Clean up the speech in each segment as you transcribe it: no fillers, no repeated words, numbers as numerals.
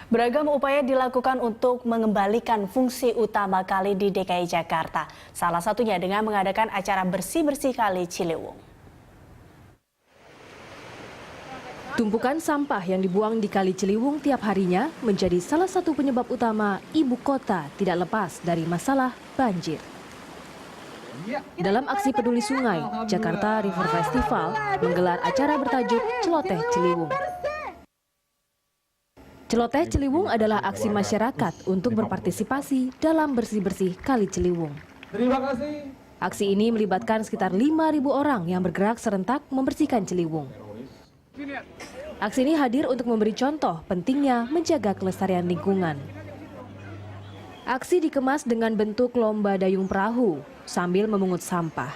Beragam upaya dilakukan untuk mengembalikan fungsi utama kali di DKI Jakarta. Salah satunya dengan mengadakan acara bersih-bersih Kali Ciliwung. Tumpukan sampah yang dibuang di Kali Ciliwung tiap harinya menjadi salah satu penyebab utama ibu kota tidak lepas dari masalah banjir. Dalam aksi peduli sungai, Jakarta River Festival menggelar acara bertajuk Celoteh Ciliwung. Celoteh Ciliwung adalah aksi masyarakat untuk berpartisipasi dalam bersih-bersih Kali Ciliwung. Terima kasih. Aksi ini melibatkan sekitar 5.000 orang yang bergerak serentak membersihkan Ciliwung. Aksi ini hadir untuk memberi contoh pentingnya menjaga kelestarian lingkungan. Aksi dikemas dengan bentuk lomba dayung perahu sambil memungut sampah.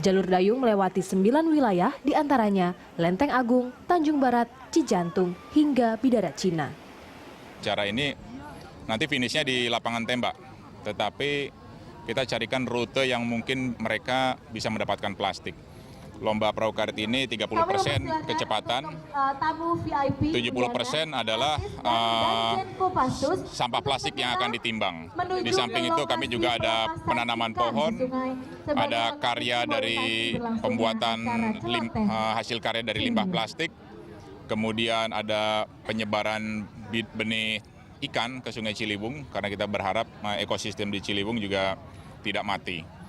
Jalur dayung melewati 9 wilayah, diantaranya Lenteng Agung, Tanjung Barat, Cijantung, hingga Bidara Cina. Acara ini nanti finishnya di lapangan tembak, tetapi kita carikan rute yang mungkin mereka bisa mendapatkan plastik. Lomba perahu karet ini 30% kecepatan, 70% adalah sampah plastik yang akan ditimbang. Di samping itu kami juga ada penanaman pohon, ada karya dari pembuatan hasil karya dari limbah plastik, kemudian ada penyebaran benih ikan ke Sungai Ciliwung karena kita berharap ekosistem di Ciliwung juga tidak mati.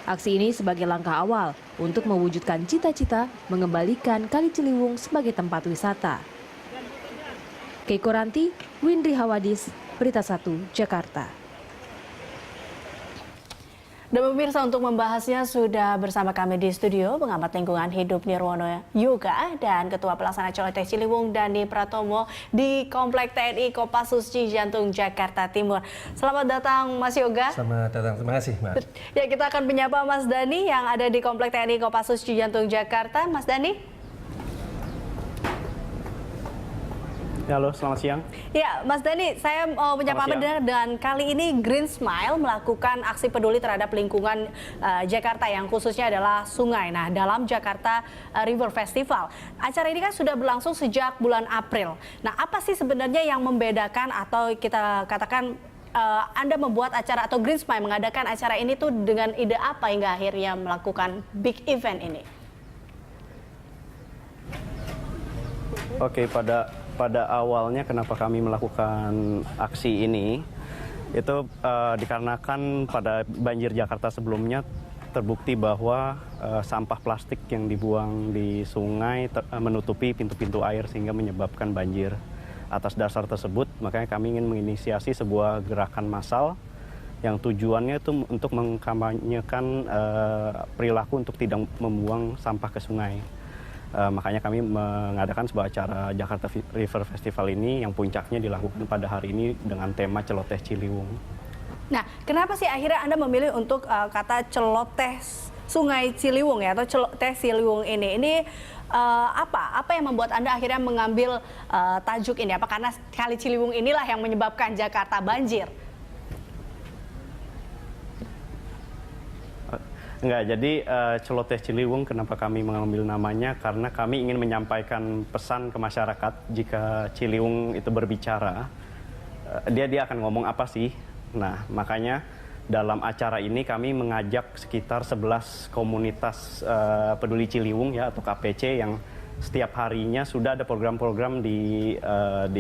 Aksi ini sebagai langkah awal untuk mewujudkan cita-cita mengembalikan Kali Ciliwung sebagai tempat wisata. Keiko Ranti, Windri Hawadis, Berita 1, Jakarta. Dan pemirsa, untuk membahasnya sudah bersama kami di studio pengamat lingkungan hidup Nirwono Yoga dan Ketua Pelaksana Celoteh Ciliwung Dani Pratomo di Komplek TNI Kopassus Cijantung, Jakarta Timur. Selamat datang Mas Yoga. Selamat datang, terima kasih Mbak. Ya, kita akan menyapa Mas Dani yang ada di Komplek TNI Kopassus Cijantung, Jakarta. Mas Dani. Halo, selamat siang. Ya, Mas Dani, saya mau menyapa Anda dan kali ini Green Smile melakukan aksi peduli terhadap lingkungan Jakarta yang khususnya adalah sungai. Nah, dalam Jakarta River Festival. Acara ini kan sudah berlangsung sejak bulan April. Nah, apa sih sebenarnya yang membedakan atau kita katakan Anda membuat acara atau Green Smile mengadakan acara ini tuh dengan ide apa hingga akhirnya melakukan big event ini? Oke, pada awalnya kenapa kami melakukan aksi ini itu dikarenakan pada banjir Jakarta sebelumnya terbukti bahwa sampah plastik yang dibuang di sungai menutupi pintu-pintu air sehingga menyebabkan banjir. Atas dasar tersebut, makanya kami ingin menginisiasi sebuah gerakan massal yang tujuannya itu untuk mengkampanyekan perilaku untuk tidak membuang sampah ke sungai. Makanya kami mengadakan sebuah acara Jakarta River Festival ini yang puncaknya dilakukan pada hari ini dengan tema Celoteh Ciliwung. Nah, kenapa sih akhirnya Anda memilih untuk kata celoteh Sungai Ciliwung ya atau celoteh Ciliwung ini? Ini apa yang membuat Anda akhirnya mengambil tajuk ini? Apa karena Kali Ciliwung inilah yang menyebabkan Jakarta banjir? Enggak, jadi Celoteh Ciliwung kenapa kami mengambil namanya karena kami ingin menyampaikan pesan ke masyarakat jika Ciliwung itu berbicara, dia akan ngomong apa sih. Nah, makanya dalam acara ini kami mengajak sekitar 11 komunitas peduli Ciliwung ya atau KPC yang setiap harinya sudah ada program-program di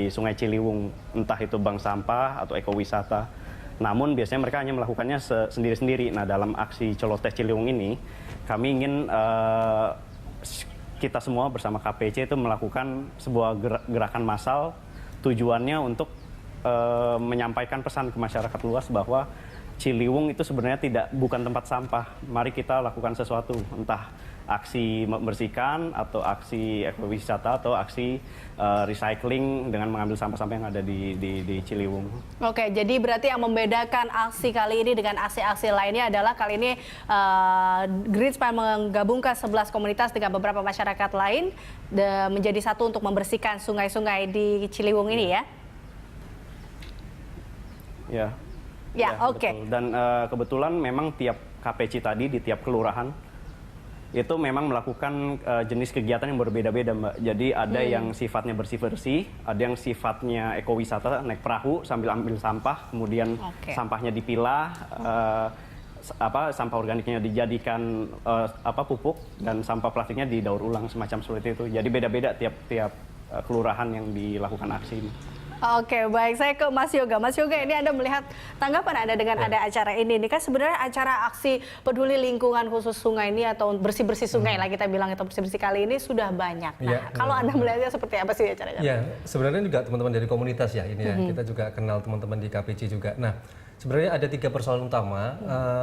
Sungai Ciliwung, entah itu bank sampah atau ekowisata. Namun biasanya mereka hanya melakukannya sendiri-sendiri. Nah, dalam aksi Celoteh Ciliwung ini, kami ingin kita semua bersama KPC itu melakukan sebuah gerakan massal. Tujuannya untuk menyampaikan pesan ke masyarakat luas bahwa Ciliwung itu sebenarnya bukan tempat sampah. Mari kita lakukan sesuatu, entah aksi membersihkan atau aksi ekowisata atau aksi recycling dengan mengambil sampah-sampah yang ada di Ciliwung. Oke, jadi berarti yang membedakan aksi kali ini dengan aksi-aksi lainnya adalah kali ini Green Smile menggabungkan 11 komunitas dengan beberapa masyarakat lain menjadi satu untuk membersihkan sungai-sungai di Ciliwung ini ya? Ya, oke. betul. Dan kebetulan memang tiap KPC tadi di tiap kelurahan itu memang melakukan jenis kegiatan yang berbeda-beda, Mbak. Jadi ada yang sifatnya bersih-bersih, ada yang sifatnya ekowisata, naik perahu sambil ambil sampah, kemudian sampahnya dipilah, sampah organiknya dijadikan pupuk, dan sampah plastiknya didaur ulang semacam seperti itu. Jadi beda-beda tiap kelurahan yang dilakukan aksi ini. Oke, baik. Saya ke Mas Yoga. Mas Yoga, ini Anda melihat tanggapan Anda dengan ada acara ini. Ini kan sebenarnya acara aksi peduli lingkungan khusus sungai ini atau bersih-bersih sungai lah kita bilang, itu bersih-bersih kali ini sudah banyak. Nah, kalau Anda melihatnya seperti apa sih acaranya? Ya, sebenarnya juga teman-teman dari komunitas ya ini ya. Kita juga kenal teman-teman di KPC juga. Nah, sebenarnya ada 3 persoalan utama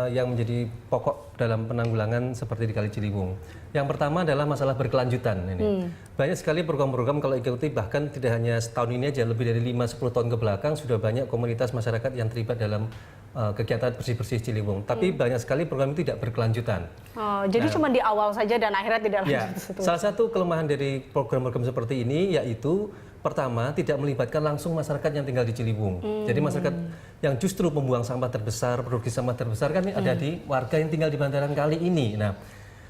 yang menjadi pokok dalam penanggulangan seperti di Kali Ciliwung. Yang pertama adalah masalah berkelanjutan ini. Banyak sekali program-program kalau ikuti, bahkan tidak hanya setahun ini aja, lebih dari 5-10 tahun ke belakang sudah banyak komunitas masyarakat yang terlibat dalam kegiatan bersih-bersih Ciliwung. Tapi banyak sekali program itu tidak berkelanjutan. Oh, jadi cuma di awal saja dan akhirnya tidak lanjut. Ya, salah satu kelemahan dari program-program seperti ini yaitu pertama, tidak melibatkan langsung masyarakat yang tinggal di Ciliwung. Jadi masyarakat yang justru membuang sampah terbesar, produksi sampah terbesar kan ada di warga yang tinggal di bantaran kali ini. Nah,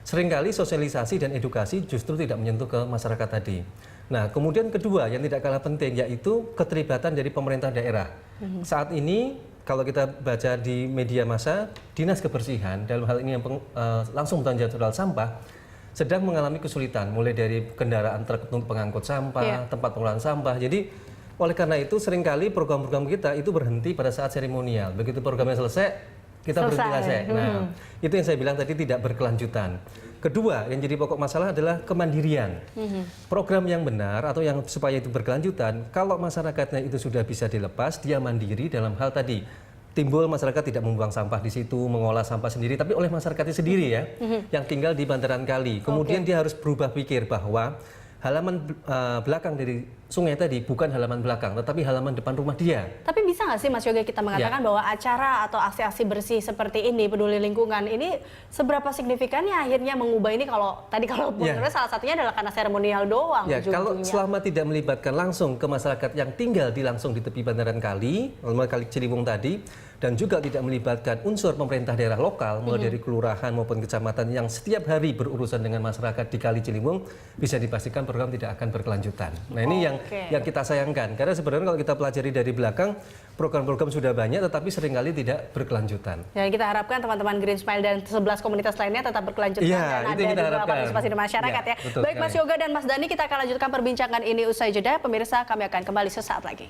seringkali sosialisasi dan edukasi justru tidak menyentuh ke masyarakat tadi. Nah, kemudian kedua yang tidak kalah penting yaitu keterlibatan dari pemerintah daerah. Saat ini kalau kita baca di media massa, Dinas Kebersihan dalam hal ini yang langsung bertanggung jawab soal sampah sedang mengalami kesulitan, mulai dari kendaraan truk untuk pengangkut sampah, tempat pengolahan sampah. Jadi oleh karena itu seringkali program-program kita itu berhenti pada saat seremonial. Begitu programnya selesai, kita berhenti selesai. Nah, itu yang saya bilang tadi tidak berkelanjutan. Kedua, yang jadi pokok masalah adalah kemandirian. Program yang benar atau yang supaya itu berkelanjutan, kalau masyarakatnya itu sudah bisa dilepas, dia mandiri dalam hal tadi. Timbul masyarakat tidak membuang sampah di situ, mengolah sampah sendiri, tapi oleh masyarakatnya sendiri ya, yang tinggal di bantaran kali. Kemudian dia harus berubah pikir bahwa halaman belakang dari sungai tadi bukan halaman belakang, tetapi halaman depan rumah dia. Tapi bisa nggak sih Mas Yoga kita mengatakan bahwa acara atau aksi-aksi bersih seperti ini, peduli lingkungan ini, seberapa signifikannya akhirnya mengubah ini kalau menurut salah satunya adalah karena seremonial doang. Ya, kalau selama tidak melibatkan langsung ke masyarakat yang tinggal langsung di tepi bantaran kali, Kali Ciliwung tadi, dan juga tidak melibatkan unsur pemerintah daerah lokal, mulai dari kelurahan maupun kecamatan yang setiap hari berurusan dengan masyarakat di Kali Ciliwung, bisa dipastikan program tidak akan berkelanjutan. Nah, ini yang kita sayangkan, karena sebenarnya kalau kita pelajari dari belakang, program-program sudah banyak tetapi seringkali tidak berkelanjutan. Dan kita harapkan teman-teman Green Smile dan 11 komunitas lainnya tetap berkelanjutan dan itu ada juga partisipasi dari masyarakat ya. Baik Mas Yoga dan Mas Dhani, kita akan lanjutkan perbincangan ini usai jeda. Pemirsa, kami akan kembali sesaat lagi.